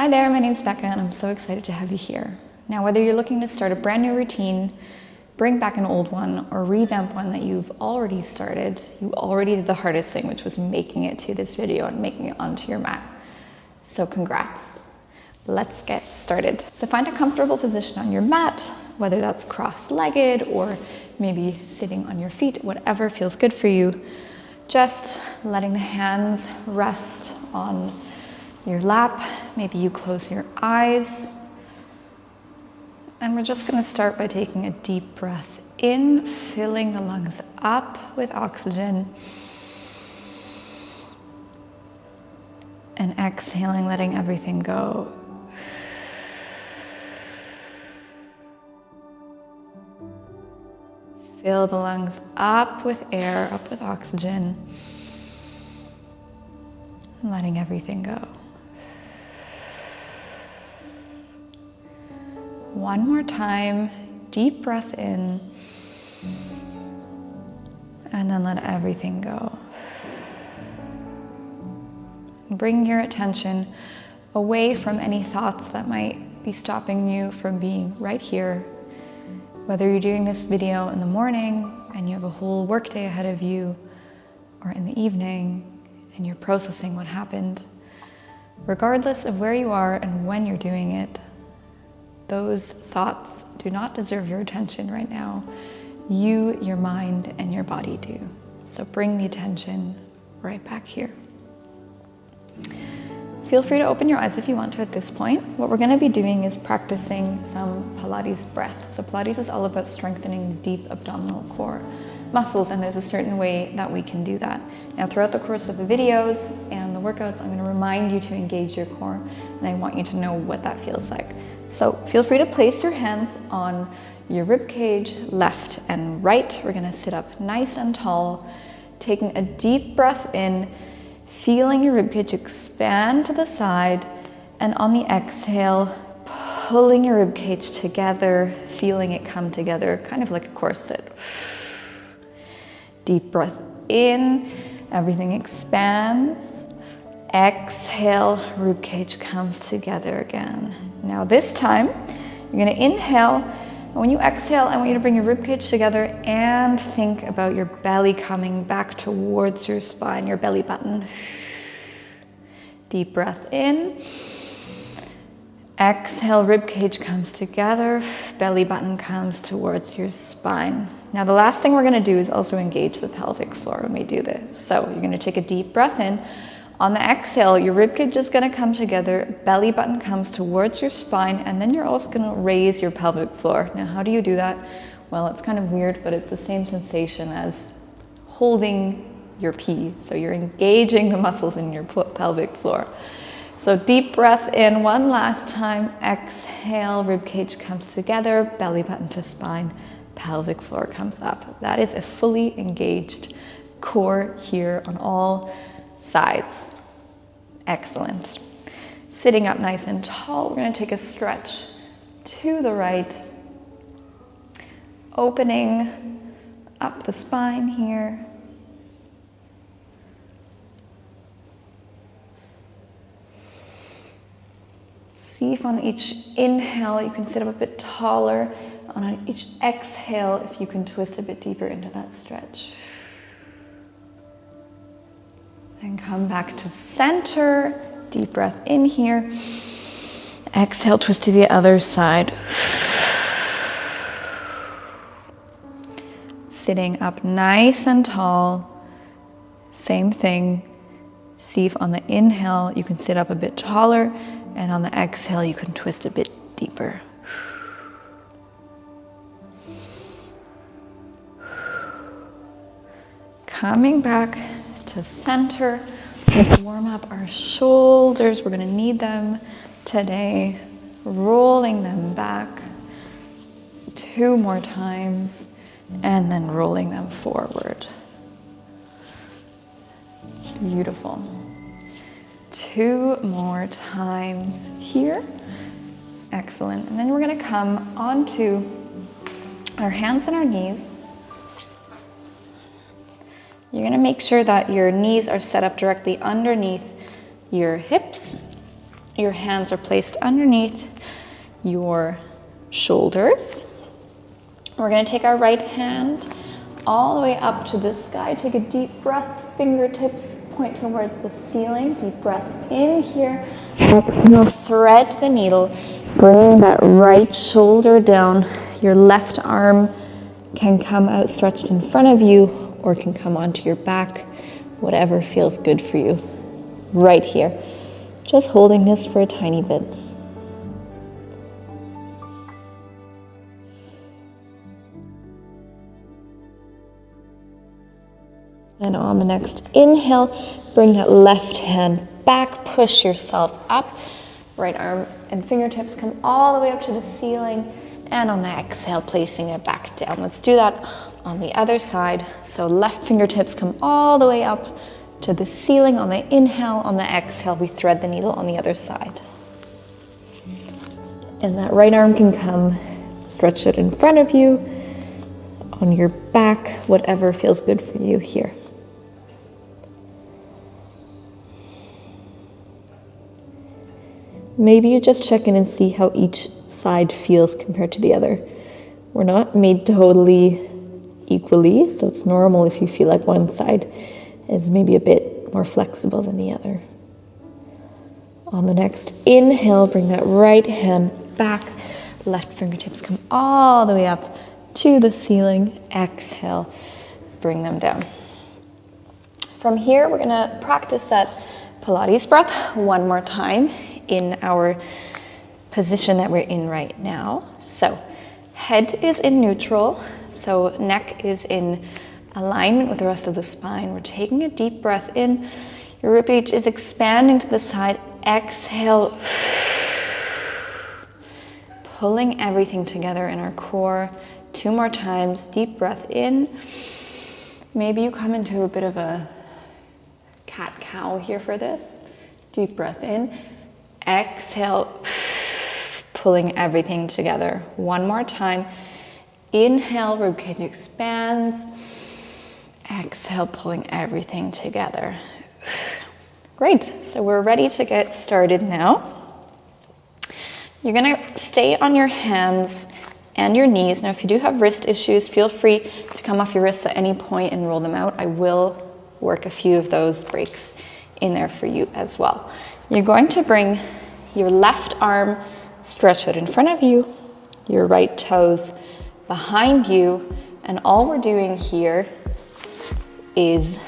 Hi there, my name's Becca and I'm so excited to have you here. Now, whether you're looking to start a brand new routine, bring back an old one, or revamp one that you've already started, you already did the hardest thing, which was making it to this video and making it onto your mat. So congrats. Let's get started. So find a comfortable position on your mat, whether that's cross-legged or maybe sitting on your feet, whatever feels good for you. Just letting the hands rest on your lap. Maybe you close your eyes. And we're just going to start by taking a deep breath in, filling the lungs up with oxygen. And exhaling, letting everything go. Fill the lungs up with air, up with oxygen. And letting everything go. One more time, deep breath in, and then let everything go. Bring your attention away from any thoughts that might be stopping you from being right here. Whether you're doing this video in the morning and you have a whole workday ahead of you, or in the evening and you're processing what happened, regardless of where you are and when you're doing it, those thoughts do not deserve your attention right now. You, your mind, and your body do. So bring the attention right back here. Feel free to open your eyes if you want to at this point. What we're going to be doing is practicing some Pilates breath. So Pilates is all about strengthening deep abdominal core muscles, and there's a certain way that we can do that. Now, throughout the course of the videos and the workouts, I'm going to remind you to engage your core, and I want you to know what that feels like. So feel free to place your hands on your rib cage, left and right. We're going to sit up nice and tall, taking a deep breath in, feeling your rib cage expand to the side, and on the exhale, pulling your rib cage together, feeling it come together, kind of like a corset. Deep breath in, everything expands. Exhale, rib cage comes together again. Now this time, you're gonna inhale, and when you exhale, I want you to bring your rib cage together and think about your belly coming back towards your spine, your belly button. Deep breath in. Exhale, rib cage comes together, belly button comes towards your spine. Now the last thing we're gonna do is also engage the pelvic floor when we do this. So you're gonna take a deep breath in. On the exhale, your ribcage is going to come together, belly button comes towards your spine, and then you're also going to raise your pelvic floor. Now, how do you do that? Well, it's kind of weird, but it's the same sensation as holding your pee. So you're engaging the muscles in your pelvic floor. So deep breath in one last time. Exhale, ribcage comes together, belly button to spine, pelvic floor comes up. That is a fully engaged core here on all sides. Excellent. Sitting up nice and tall, we're going to take a stretch to the right, opening up the spine here. See if on each inhale you can sit up a bit taller, and on each exhale if you can twist a bit deeper into that stretch. And come back to center. Deep breath in here. Exhale, twist to the other side. Sitting up nice and tall. Same thing. See if on the inhale you can sit up a bit taller, and on the exhale you can twist a bit deeper. Coming back to center. Warm up our shoulders. We're going to need them today. Rolling them back 2 more times and then rolling them forward. Beautiful. 2 more times here. Excellent. And then we're going to come onto our hands and our knees. You're going to make sure that your knees are set up directly underneath your hips. your hands are placed underneath your shoulders. We're gonna take our right hand all the way up to the sky. Take a deep breath, fingertips point towards the ceiling. Deep breath in here. Exhale, thread the needle. Bring that right shoulder down. Your left arm can come out stretched in front of you or can come onto your back, whatever feels good for you. Right here. Just holding this for a tiny bit. And on the next inhale, bring that left hand back, push yourself up. Right arm and fingertips come all the way up to the ceiling. And on the exhale, placing it back down. Let's do that on the other side. So left fingertips come all the way up to the ceiling on the inhale. On the exhale, we thread the needle on the other side. And that right arm can come, stretch it in front of you, on your back, whatever feels good for you here. Maybe you just check in and see how each side feels compared to the other. We're not made totally equally, so it's normal if you feel like one side is maybe a bit more flexible than the other. On the next inhale, bring that right hand back. Left fingertips come all the way up to the ceiling. Exhale, bring them down. From here, we're gonna practice that Pilates breath one more time in our position that we're in right now. So head is in neutral, so neck is in alignment with the rest of the spine. We're taking a deep breath in. Your ribcage is expanding to the side. Exhale, pulling everything together in our core. 2 more times, deep breath in. Maybe you come into a bit of a cat-cow here for this. Deep breath in. Exhale, pulling everything together. 1 more time. Inhale, ribcage expands. Exhale, pulling everything together. Great, so we're ready to get started now. You're gonna stay on your hands and your knees. Now, if you do have wrist issues, feel free to come off your wrists at any point and roll them out. I will work a few of those breaks in there for you as well. You're going to bring your left arm stretched out in front of you, your right toes behind you, and all we're doing here is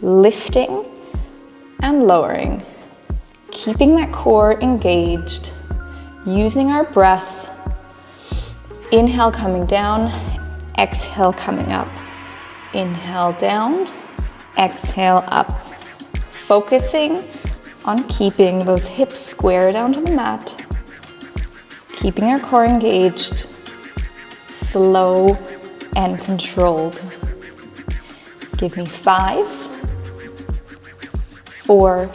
lifting and lowering, keeping that core engaged, using our breath. Inhale coming down, exhale coming up. Inhale down, exhale up. Focusing on keeping those hips square down to the mat, keeping our core engaged, slow and controlled. Give me 5, 4,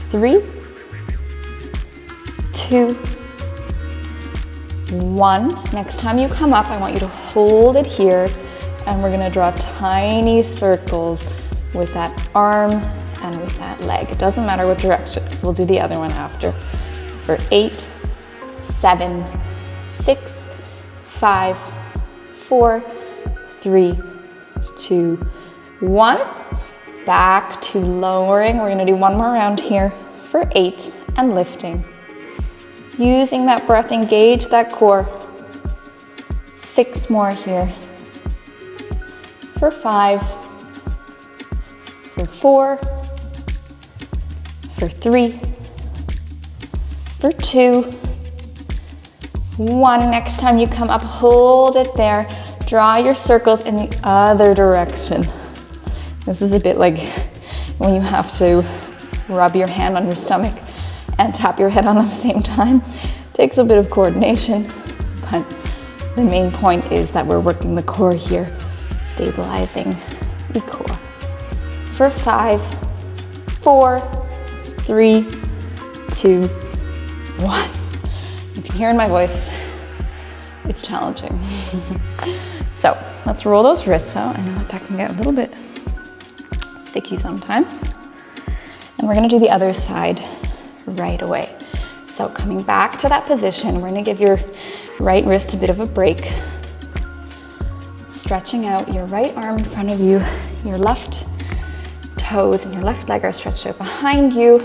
3, 2, 1. Next time you come up, I want you to hold it here, and we're gonna draw tiny circles with that arm and with that leg. It doesn't matter what direction, because we'll do the other one after. For 8, 7, 6, 5, 4, 3, 2, 1. Back to lowering. We're gonna do 1 more round here for 8 and lifting. Using that breath, engage that core. 6 more here. For 5, for 4, for 3, for 2, 1. Next time you come up, hold it there. Draw your circles in the other direction. This is a bit like when you have to rub your hand on your stomach and tap your head on at the same time. Takes a bit of coordination, but the main point is that we're working the core here, stabilizing the core. For 5, 4, 3, 2, 1. You can hear in my voice, it's challenging. So let's roll those wrists out. I know that can get a little bit sticky sometimes. And we're gonna do the other side right away. So coming back to that position, we're gonna give your right wrist a bit of a break. Stretching out your right arm in front of you, your left toes and your left leg are stretched out behind you.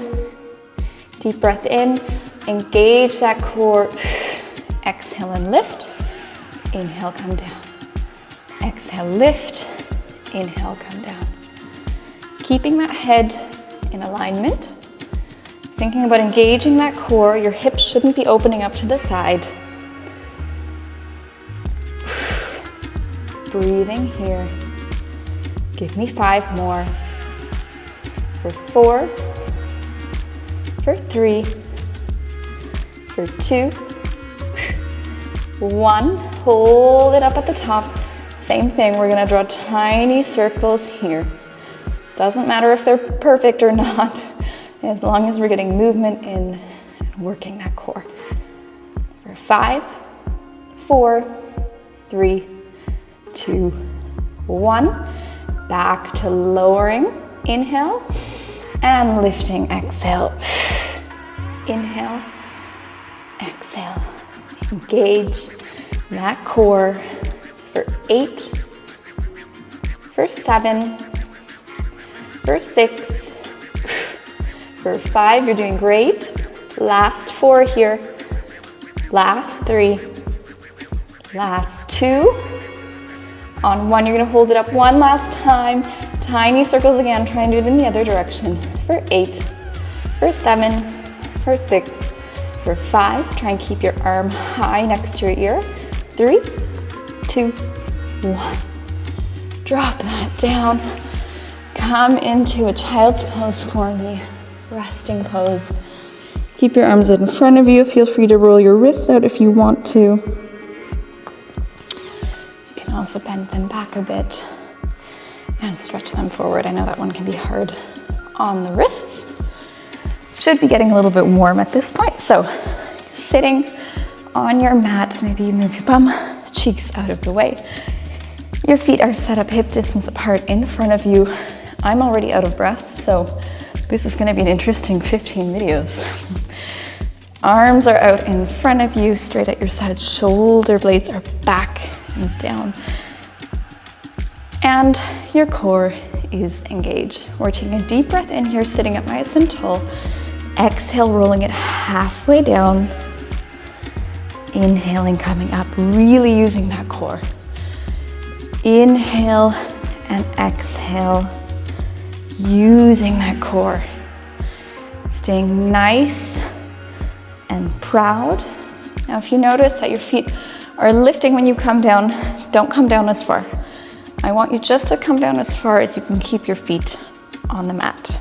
Deep breath in, engage that core. Exhale and lift. Inhale, come down. Exhale, lift. Inhale, come down. Keeping that head in alignment. Thinking about engaging that core. Your hips shouldn't be opening up to the side. Breathing here. Give me 5 more. For 4. For 3. For 2. 1. Hold it up at the top. Same thing, we're gonna draw tiny circles here. Doesn't matter if they're perfect or not, as long as we're getting movement in and working that core. For 5, 4, 3, 2, 1. Back to lowering, inhale, and lifting, exhale. Inhale, exhale. Engage that core for 8, for 7, for 6, for 5, you're doing great. Last 4 here, last 3, last 2. On 1, you're gonna hold it up one last time. Tiny circles again, try and do it in the other direction. For 8, for 7, for 6, for 5, try and keep your arm high next to your ear. 3, 2, 1. Drop that down. Come into a child's pose for me. Resting pose. Keep your arms out in front of you. Feel free to roll your wrists out if you want to. You can also bend them back a bit and stretch them forward. I know that one can be hard on the wrists. Should be getting a little bit warm at this point. So sitting on your mat, maybe you move your bum cheeks out of the way. Your feet are set up hip distance apart in front of you. I'm already out of breath, so this is gonna be an interesting 15 videos. Arms are out in front of you, straight at your side. Shoulder blades are back and down. And your core is engaged. We're taking a deep breath in here, sitting up nice and tall. Exhale, rolling it halfway down. Inhaling, coming up, really using that core. Inhale and exhale, using that core. Staying nice and proud. Now, if you notice that your feet are lifting when you come down, don't come down as far. I want you just to come down as far as you can keep your feet on the mat.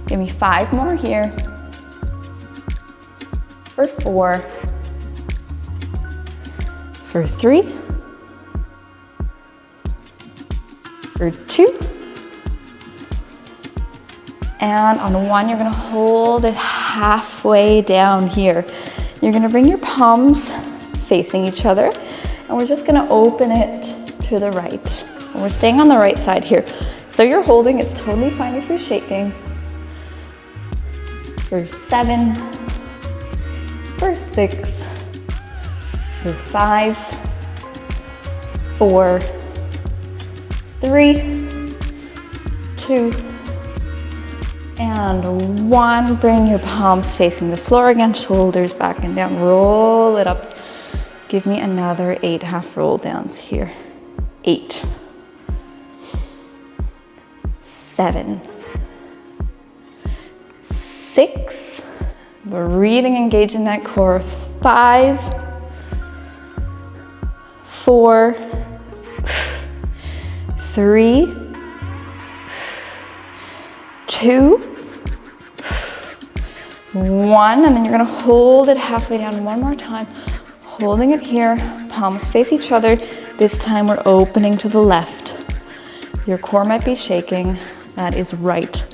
Give me 5 more here. For 4. For 3. For 2. And on 1, you're gonna hold it halfway down here. You're gonna bring your palms facing each other, and we're just gonna open it to the right. And we're staying on the right side here. So you're holding, it's totally fine if you're shaking. For 7, for 6, for 5, 4, 3, 2, and 1. Bring your palms facing the floor again, shoulders back and down. Roll it up. Give me another 8 half roll downs here. 8, 7, 6. Breathing, engage in that core. 5, 4, 3, 2, 1, and then you're gonna hold it halfway down one more time. Holding it here, palms face each other. This time we're opening to the left. Your core might be shaking. That is right.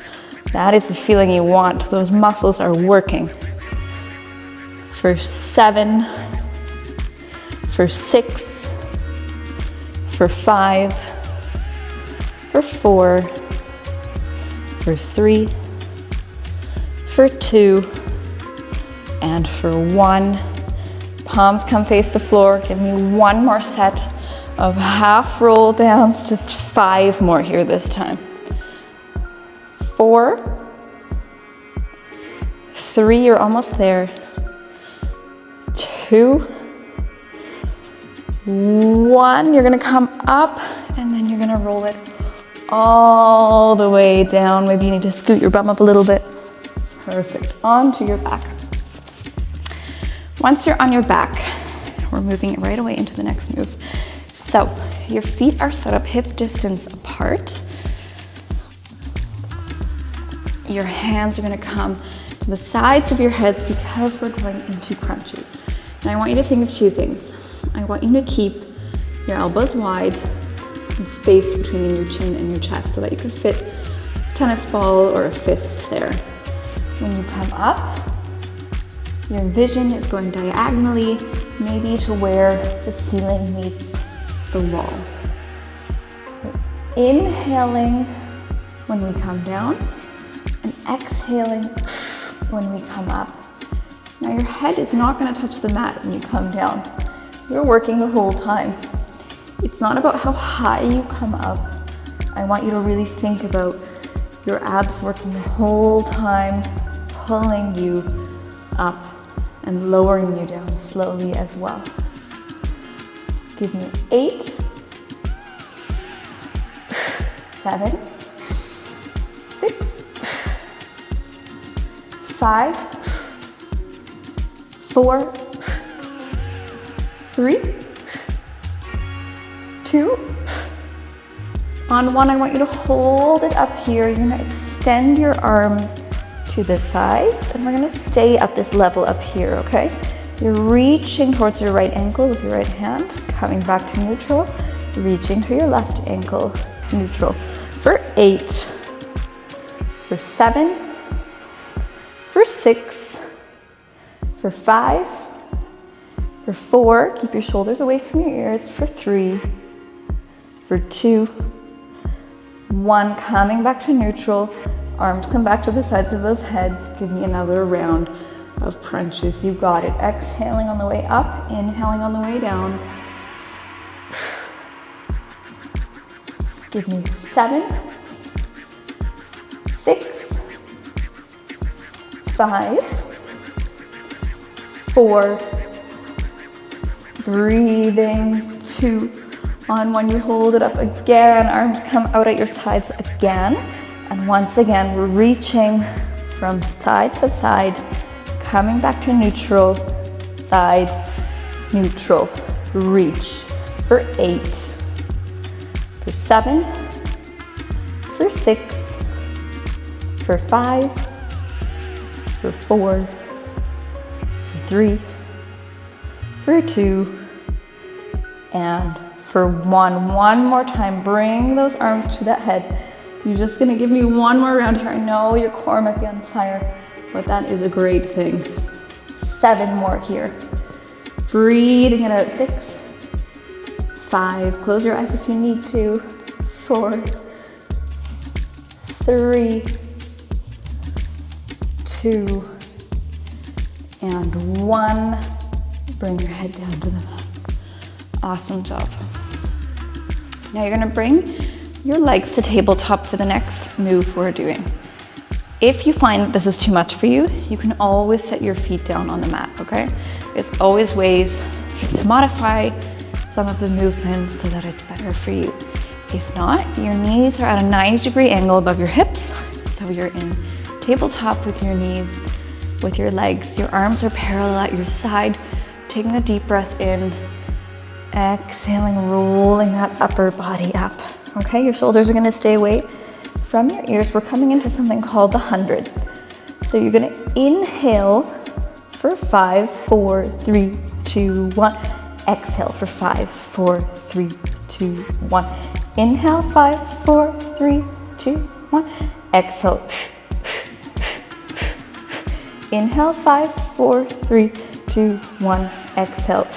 That is the feeling you want. Those muscles are working. For 7, for 6, for 5, for 4, for 3, for 2, and for 1. Palms come face the floor. Give me 1 more set of half roll downs, just 5 more here this time. 4, 3, you're almost there. 2, 1, you're gonna come up and then you're gonna roll it all the way down. Maybe you need to scoot your bum up a little bit. Perfect, onto your back. Once you're on your back, we're moving it right away into the next move. So your feet are set up hip distance apart. Your hands are gonna come to the sides of your heads because we're going into crunches. And I want you to think of 2 things. I want you to keep your elbows wide and space between your chin and your chest so that you can fit a tennis ball or a fist there. When you come up, your vision is going diagonally, maybe to where the ceiling meets the wall. We're inhaling when we come down and exhaling when we come up. Now your head is not going to touch the mat when you come down. You're working the whole time. It's not about how high you come up. I want you to really think about your abs working the whole time, pulling you up and lowering you down slowly as well. Give me 8, 7, 6, 5, 4, 3, 2. On 1, I want you to hold it up here. You're gonna extend your arms to the sides and we're gonna stay at this level up here, okay? You're reaching towards your right ankle with your right hand, coming back to neutral, reaching to your left ankle, neutral. For 8, for 7, for 6, for 5, for 4, keep your shoulders away from your ears, for 3, for 2, 1, coming back to neutral, arms come back to the sides of those heads, give me another round of crunches. You got it. Exhaling on the way up, inhaling on the way down. Give me 7, 6, 5, 4, breathing, 2. On 1, you hold it up again, arms come out at your sides again. And once again, we're reaching from side to side, coming back to neutral, side, neutral, reach. For 8, for 7, for 6, for 5, for 4, for 3, for 2, and for 1. One more time, bring those arms to that head. You're just gonna give me 1 more round here. I know your core might be on fire, but that is a great thing. 7 more here. Breathing it out, 6, 5, close your eyes if you need to, 4, 3, 2, and 1. Bring your head down to the mat. Awesome job. Now you're gonna bring your legs to tabletop for the next move we're doing. If you find that this is too much for you, you can always set your feet down on the mat, okay? There's always ways to modify some of the movements so that it's better for you. If not, your knees are at a 90-degree angle above your hips, so you're in tabletop with your knees, with your legs. Your arms are parallel at your side, taking a deep breath in, exhaling, rolling that upper body up. Okay, your shoulders are gonna stay away from your ears. We're coming into something called the hundreds. So you're gonna inhale for 5, 4, 3, 2, 1. Exhale for 5, 4, 3, 2, 1. Inhale, 5, 4, 3, 2, 1. Exhale. Inhale, 5, 4, 3, 2, 1. Exhale.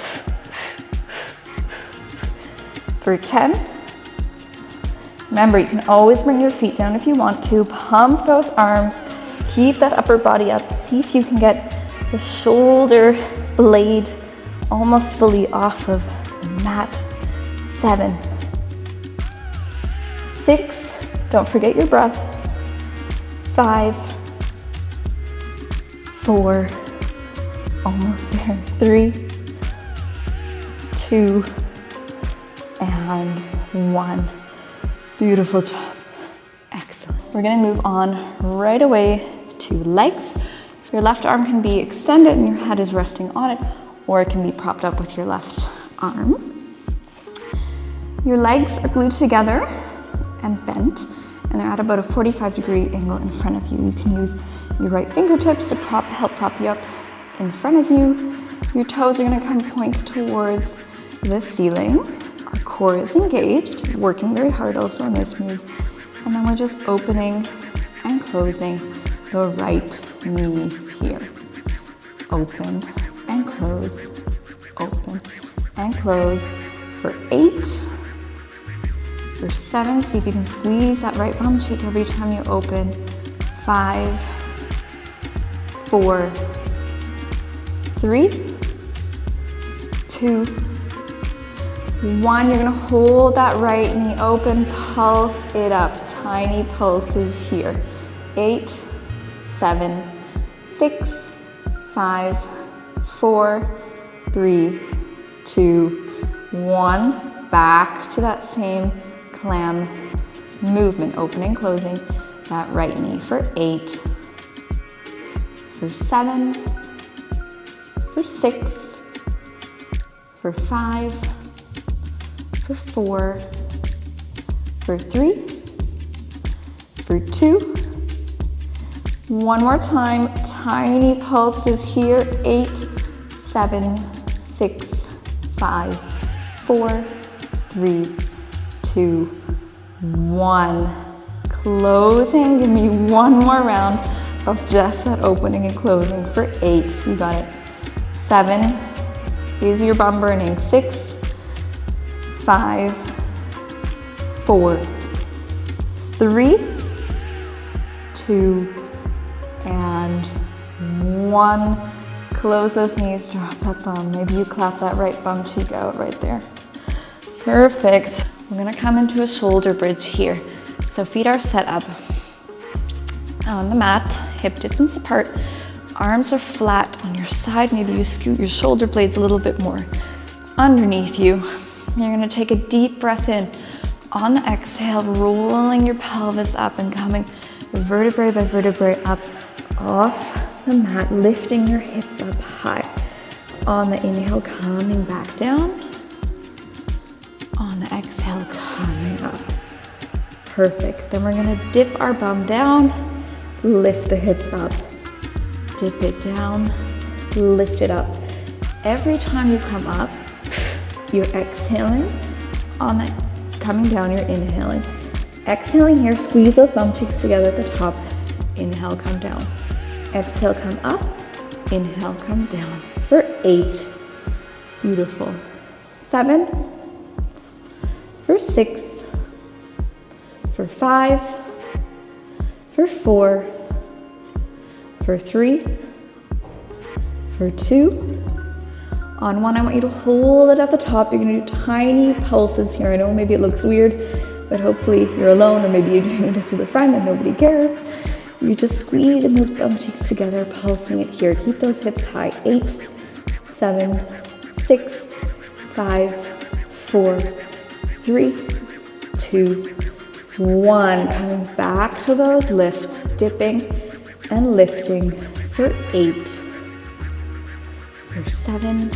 For 10. Remember, you can always bring your feet down if you want to. Pump those arms. keep that upper body up. See if you can get the shoulder blade almost fully off of the mat. 7, 6, don't forget your breath. 5, 4, almost there. 3, 2, and 1. Beautiful job. Excellent. We're gonna move on right away to legs. So your left arm can be extended and your head is resting on it, or it can be propped up with your left arm. Your legs are glued together and bent, and they're at about a 45-degree angle in front of you. You can use your right fingertips to help prop you up in front of you. Your toes are gonna come point towards the ceiling. Our core is engaged, working very hard also on this move. And then we're just opening and closing the right knee here. Open and close, open and close for 8. For 7, see if you can squeeze that right bum cheek every time you open. 5, 4, 3, 2, 1. You're gonna hold that right knee open, pulse it up. Tiny pulses here. 8, 7, 6, 5, 4, 3, 2, 1. Back to that same clam movement, opening, closing that right knee for 8, for 7, for 6, for 5, for 4, for 3, for 2. One more time, tiny pulses here. 8, 7, 6, 5, 4, 3, 2, 1. Closing. Give me one more round of just that opening and closing for 8. You got it. 7 is your bum burning. 6, 5, 4, 3, 2, and 1. Close those knees, drop that bum. Maybe you clap that right bum cheek out right there. Perfect. We're gonna come into a shoulder bridge here. So feet are set up on the mat, hip distance apart. Arms are flat on your side. Maybe you scoot your shoulder blades a little bit more underneath you. You're gonna take a deep breath in. On the exhale, rolling your pelvis up and coming vertebrae by vertebrae up off the mat, lifting your hips up high. On the inhale, coming back down. On the exhale, coming up. Perfect. Then we're gonna dip our bum down, lift the hips up. Dip it down, lift it up. Every time you come up, you're exhaling. On the coming down, you're inhaling. Exhaling here, squeeze those bum cheeks together at the top. Inhale, come down. Exhale, come up. Inhale, come down for 8. Beautiful. 7, for 6, for 5, for 4, for 3, for 2. On 1, I want you to hold it at the top. You're gonna do tiny pulses here. I know maybe it looks weird, but hopefully you're alone, or maybe you're doing this with a friend and nobody cares. You just squeeze those bum cheeks together, pulsing it here. Keep those hips high. 8, 7, 6, 5, 4, 3, 2, 1. Coming back to those lifts, dipping and lifting for 8, for 7,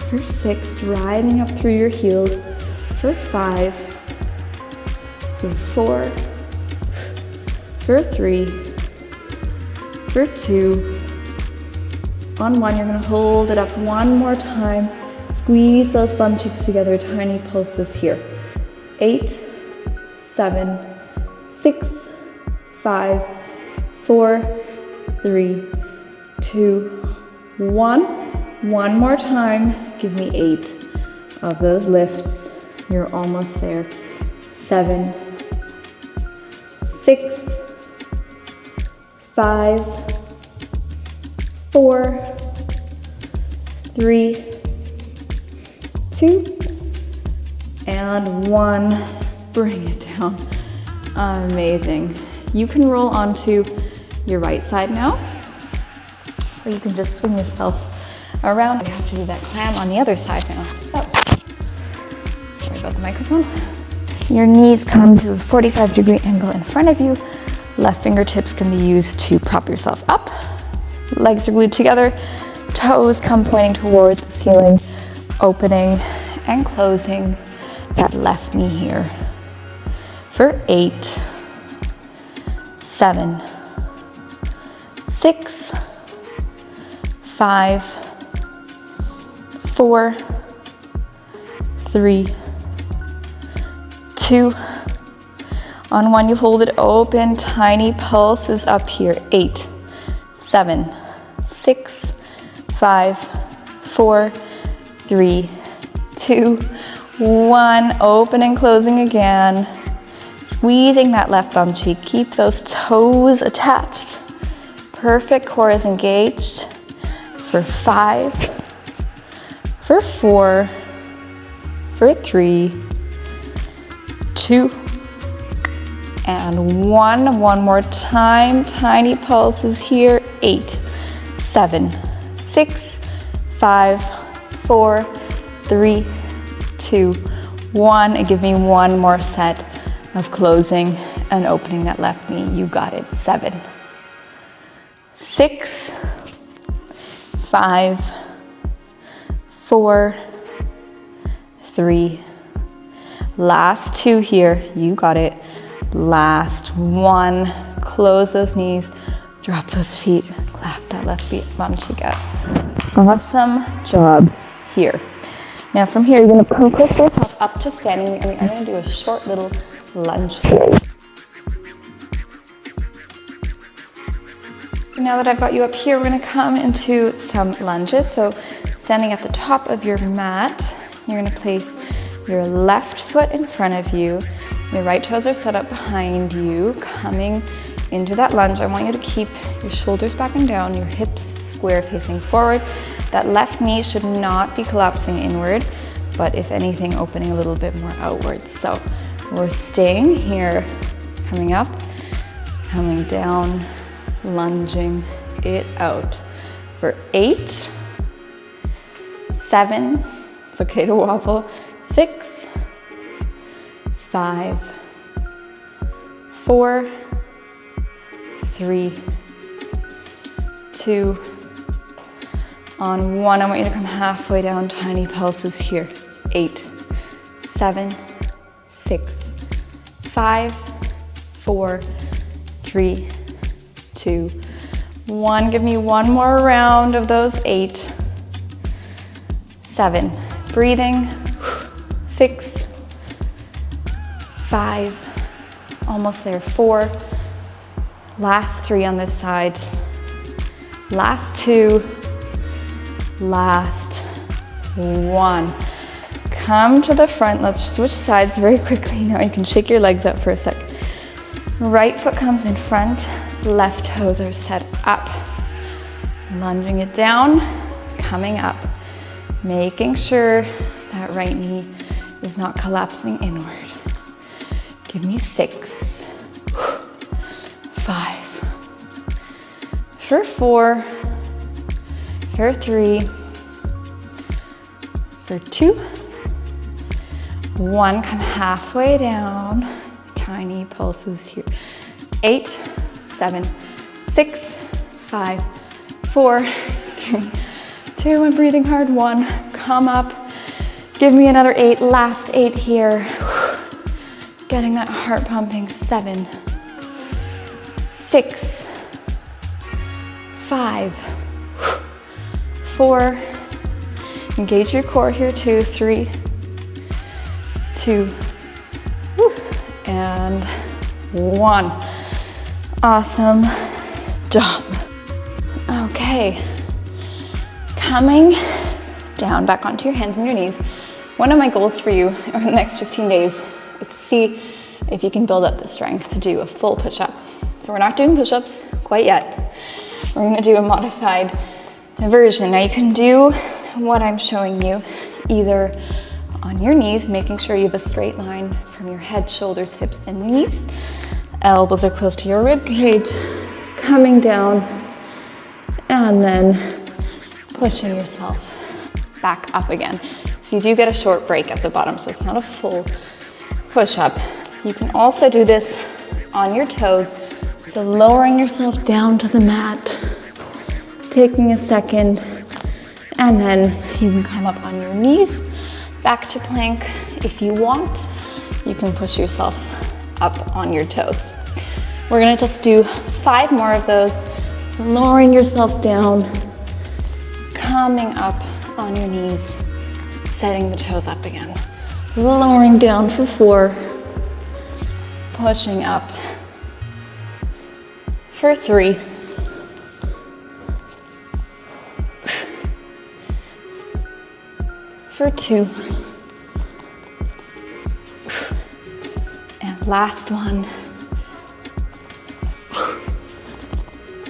for 6, riding up through your heels, for 5, for 4, for 3, for 2. On 1, you're gonna hold it up one more time. Squeeze those bum cheeks together, tiny pulses here. 8, 7, 6, 5, 4, 3, 2, 1. One more time. Give me 8 of those lifts. You're almost there. 7, 6, 5, 4, 3, 2, and 1. Bring it down. Amazing. You can roll onto your right side now, or you can just swing yourself around. You have to do that clam on the other side now. So, sorry about the microphone. Your knees come to a 45-degree angle in front of you. Left fingertips can be used to prop yourself up. Legs are glued together. Toes come pointing towards the ceiling, opening and closing that left knee here. For 8, 7, 6, 5, 4, 3, 2. On 1, you hold it open, tiny pulses up here. 8, 7, 6, 5, 4, 3, 2, 1. Open and closing again. Squeezing that left bum cheek. Keep those toes attached. Perfect. Core is engaged. For 5, for 4, for 3, 2, and 1. One more time. Tiny pulses here. 8, 7, 6, 5, 4, 3, 2, 1. And give me one more set of closing and opening that left knee. You got it. 7, 6, 5, 4, 3. Last 2 here. You got it. Last 1. Close those knees. Drop those feet. Clap that left bum cheek out. Awesome job here. Now from here, you're going to push yourself up to standing, and we are going to do a short little lunge series. Now that I've got you up here, we're going to come into some lunges. So standing at the top of your mat, you're going to place your left foot in front of you. Your right toes are set up behind you. Coming into that lunge, I want you to keep your shoulders back and down, your hips square facing forward. That left knee should not be collapsing inward, but if anything, opening a little bit more outwards. So we're staying here, coming up, coming down, lunging it out for 8, 7, it's okay to wobble, 6, 5, 4, 3, 2, on 1, I want you to come halfway down, tiny pulses here. 8, 7, 6, 5, 4, 3, 2, 1. Give me one more round of those 8, 7, breathing, 6, 5, almost there, 4, last 3 on this side, last 2, last 1. Come to the front. Let's switch sides very quickly. Now you can shake your legs up for a sec. Right foot comes in front, left toes are set up. Lunging it down, coming up. Making sure that right knee is not collapsing inward. Give me 6, 5, for 4, for 3, for 2, 1. Come halfway down, tiny pulses here. 8, 7, 6, 5, 4, 3, 2, I'm breathing hard. 1, come up. Give me another 8, last 8 here. Getting that heart pumping. 7, 6, 5, 4, engage your core here, 2, 3, 2, and 1. Awesome job. Okay, coming down, back onto your hands and your knees. One of my goals for you over the next 15 days is to see if you can build up the strength to do a full push-up So we're not doing push-ups quite yet. We're gonna do a modified version. Now you can do what I'm showing you either on your knees, making sure you have a straight line from your head, shoulders, hips, and knees. Elbows are close to your rib cage, coming down, and then pushing yourself back up again. So you do get a short break at the bottom, so it's not a full push-up. You can also do this on your toes, so lowering yourself down to the mat, taking a second, and then you can come up on your knees, back to plank. If you want, you can push yourself up on your toes. We're gonna just do 5 more of those, lowering yourself down, coming up on your knees, setting the toes up again. Lowering down for 4, pushing up for 3, for 2, and last one.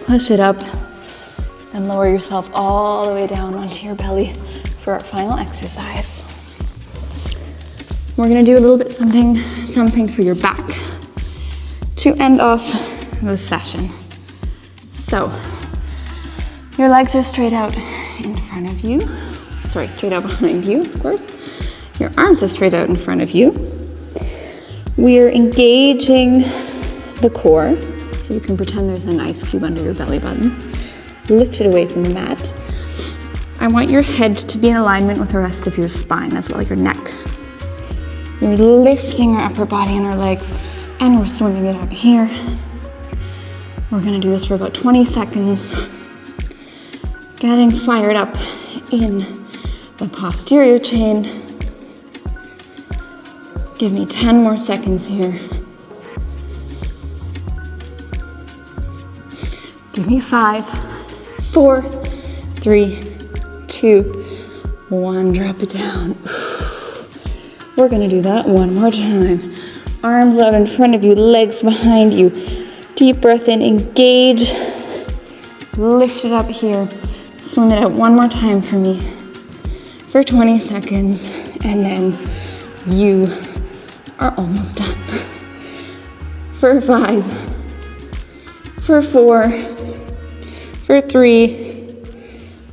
Push it up and lower yourself all the way down onto your belly for our final exercise. We're gonna do a little bit something for your back to end off the session. So, your legs are straight out in front of you. Sorry, straight out behind you, of course. Your arms are straight out in front of you. We're engaging the core, so you can pretend there's an ice cube under your belly button. Lift it away from the mat. I want your head to be in alignment with the rest of your spine as well, your neck. We're lifting our upper body and our legs, and we're swimming it out here. We're gonna do this for about 20 seconds. Getting fired up in the posterior chain. Give me 10 more seconds here. Give me 5, 4, 3, 2, 1. Drop it down. We're gonna do that one more time. Arms out in front of you, legs behind you. Deep breath in, engage. Lift it up here. Swim it out one more time for me for 20 seconds, and then you are almost done. For 5, for 4, for 3,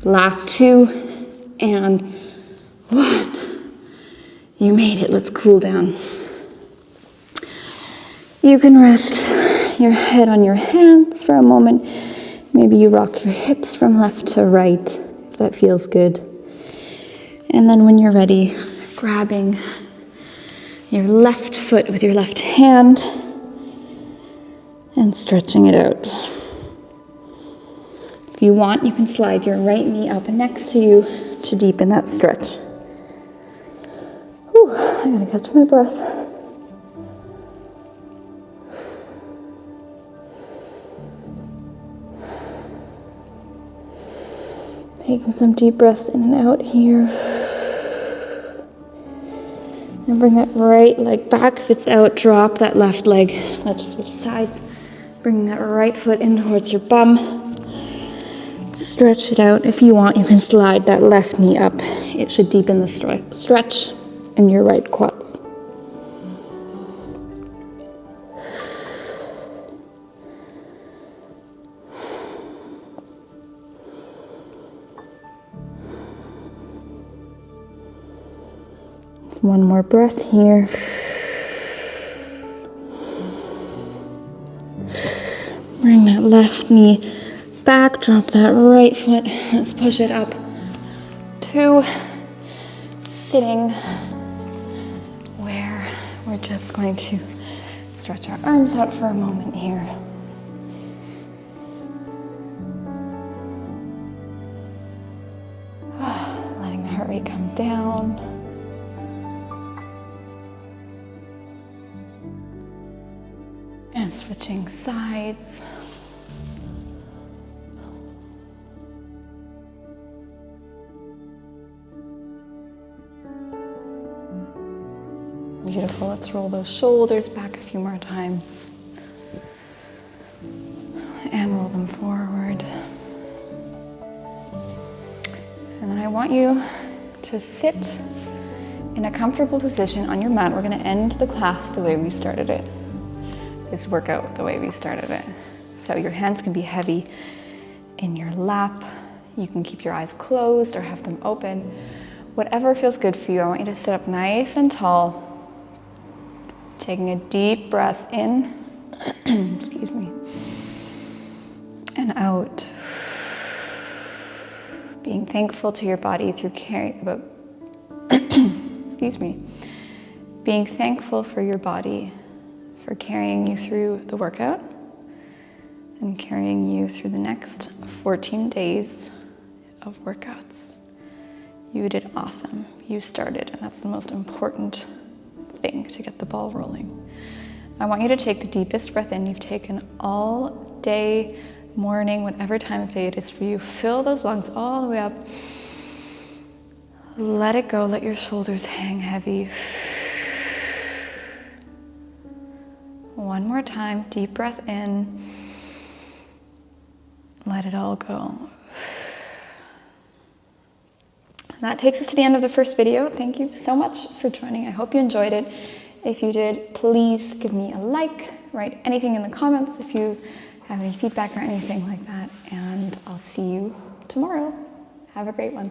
last 2, and 1. You made it. Let's cool down. You can rest your head on your hands for a moment. Maybe you rock your hips from left to right, if that feels good. And then when you're ready, grabbing your left foot with your left hand and stretching it out. If you want, you can slide your right knee up next to you to deepen that stretch. Whew, I gotta catch my breath. Taking some deep breaths in and out here. And bring that right leg back. If it's out, drop that left leg. Let's switch sides. Bring that right foot in towards your bum. Stretch it out. If you want, you can slide that left knee up. It should deepen the stretch in your right quads. One more breath here. Bring that left knee back, drop that right foot. Let's push it up to sitting, where we're just going to stretch our arms out for a moment here. Letting the heart rate come down. And switching sides. Beautiful. Let's roll those shoulders back a few more times. and roll them forward. And then I want you to sit in a comfortable position on your mat. We're gonna end the class the way we started it, this workout the way we started it. So your hands can be heavy in your lap. You can keep your eyes closed or have them open. Whatever feels good for you. I want you to sit up nice and tall, taking a deep breath in, excuse me, and out. Being thankful to your body through caring about, excuse me, being thankful for your body for carrying you through the workout and carrying you through the next 14 days of workouts. You did awesome. You started, and that's the most important thing to get the ball rolling. I want you to take the deepest breath in you've taken all day, morning, whatever time of day it is for you. Fill those lungs all the way up. Let it go. Let your shoulders hang heavy. One more time. Deep breath in. Let it all go. That takes us to the end of the first video. Thank you so much for joining. I hope you enjoyed it. If you did, please give me a like, write anything in the comments if you have any feedback or anything like that, and I'll see you tomorrow. Have a great one.